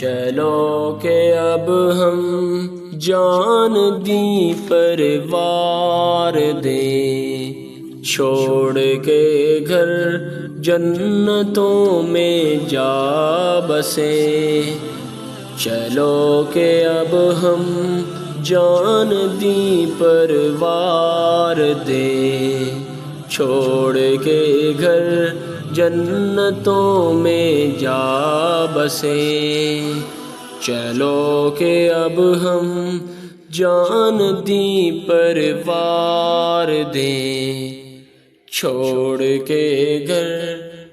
چلو کہ اب ہم جان دی پروار دیں، چھوڑ کے گھر جنتوں میں جا بسیں۔ چلو کہ اب ہم جان دی پروار دیں، چھوڑ کے گھر جنتوں میں جا بسیں۔ چلو کہ اب ہم جان دی پروار دیں، چھوڑ کے گھر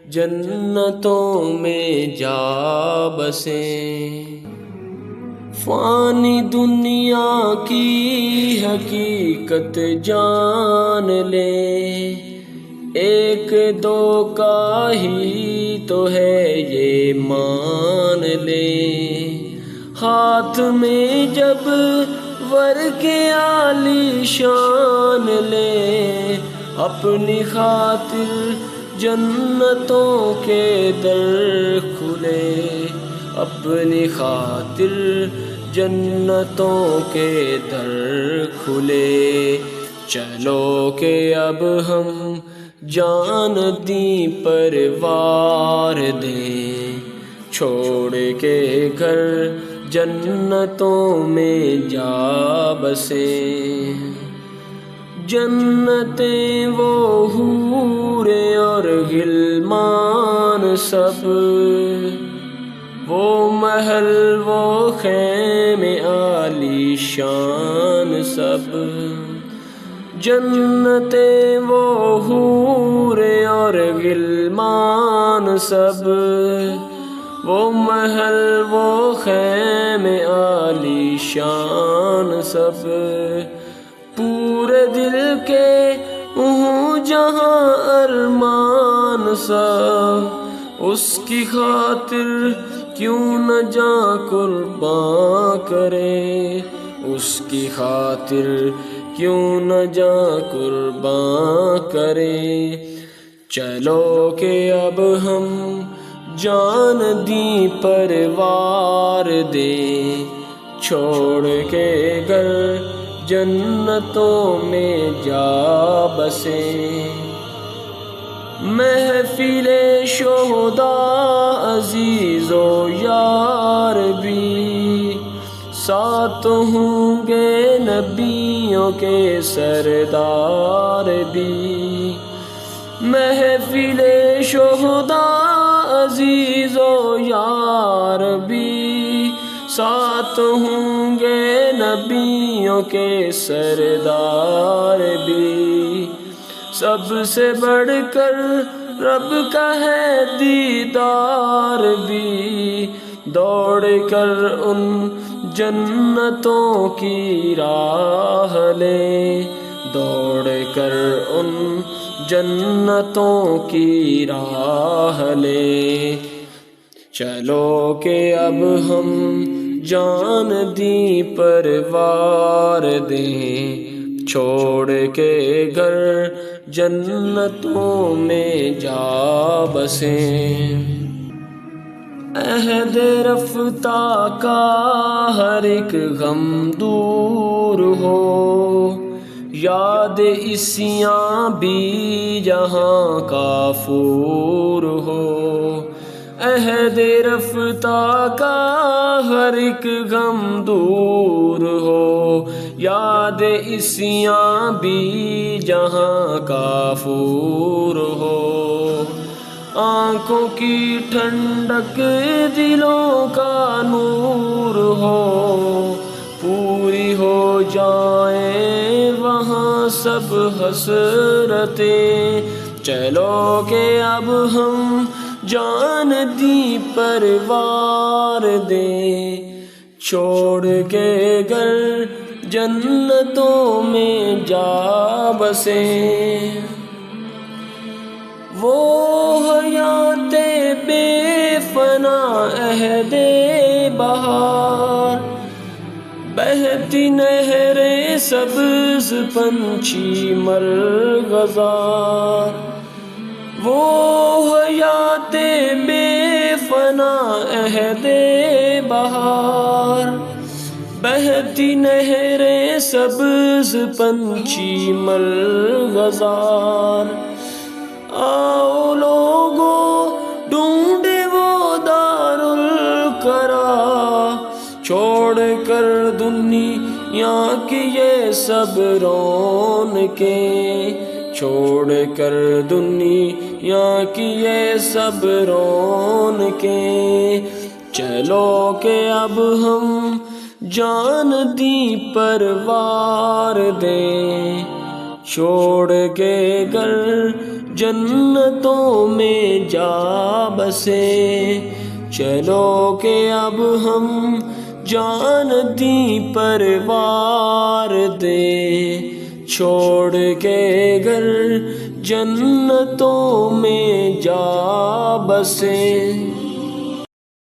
جنتوں میں جا بسیں۔ فانی دنیا کی حقیقت جان لے، ایک دو کا ہی تو ہے یہ مان لے۔ ہاتھ میں جب ورق عالی شان لے، اپنی خاطر جنتوں کے در کھلے، اپنی خاطر جنتوں کے در کھلے۔ چلو کہ اب ہم جان دی پروار دیں، چھوڑ کے گھر جنتوں میں جا بسیں۔ جنتیں وہ حوریں اور غلمان سب، وہ محل وہ خیمے عالی شان سب۔ جنتیں وہ حوریں اور غلمان سب، وہ محل وہ خیمے عالی شان سب۔ پورے دل کے ہوں جہاں ارمان سب، اس کی خاطر کیوں نہ جاں قرباں کرے، اس کی خاطر کیوں نہ جاں قرباں کرے۔ چلو کہ اب ہم جان دی پروار دیں، چھوڑ کے گھر جنتوں میں جا بسیں۔ محفل شہداء عزیز و یار بھی، ساتھ ہوں گے نبیوں کے سردار بھی۔ محفل شہداء عزیز و یار بھی، ساتھ ہوں گے نبیوں کے سردار بھی۔ سب سے بڑھ کر رب کا ہے دیدار بھی، دوڑ کر ان جنتوں کی راہ لے، دوڑ کر ان جنتوں کی راہ لے۔ چلو کہ اب ہم جان دی پروار دیں، چھوڑ کے گھر جنتوں میں جا بسیں۔ عہد رفتہ کا ہر ایک غم دور ہو، یاد عیسیاں بھی جہاں کافور ہو۔ عہد رفتہ کا ہر ایک غم دور ہو، یاد عیسیاں بھی جہاں کافور ہو۔ آنکھوں کی ٹھنڈک دلوں کا نور ہو، پوری ہو جائیں وہاں سب حسرتیں۔ چلو کہ اب ہم جان دی پروار دیں، چھوڑ کے گھر جنتوں میں جا بسیں۔ وہ حیات بے فنا عہد بہار، بہتی نہریں سبز پنچھی مرغزار۔ وہ حیات بے فنا عہد بہار، بہتی نہریں سبز پنچھی ملغزار، آؤ لوگو ڈھونڈے وہ دارالقرار، چھوڑ کر دنیا کی یہ سب رونقیں، چھوڑ کر دنیا کی یہ سب رونقیں، چلو کہ اب ہم جان دی پروار دیں، چھوڑ کے گھر جنتوں میں جا بسے، چلو کہ اب ہم جان دی پروار دیں، چھوڑ کے گھر جنتوں میں جا بسے۔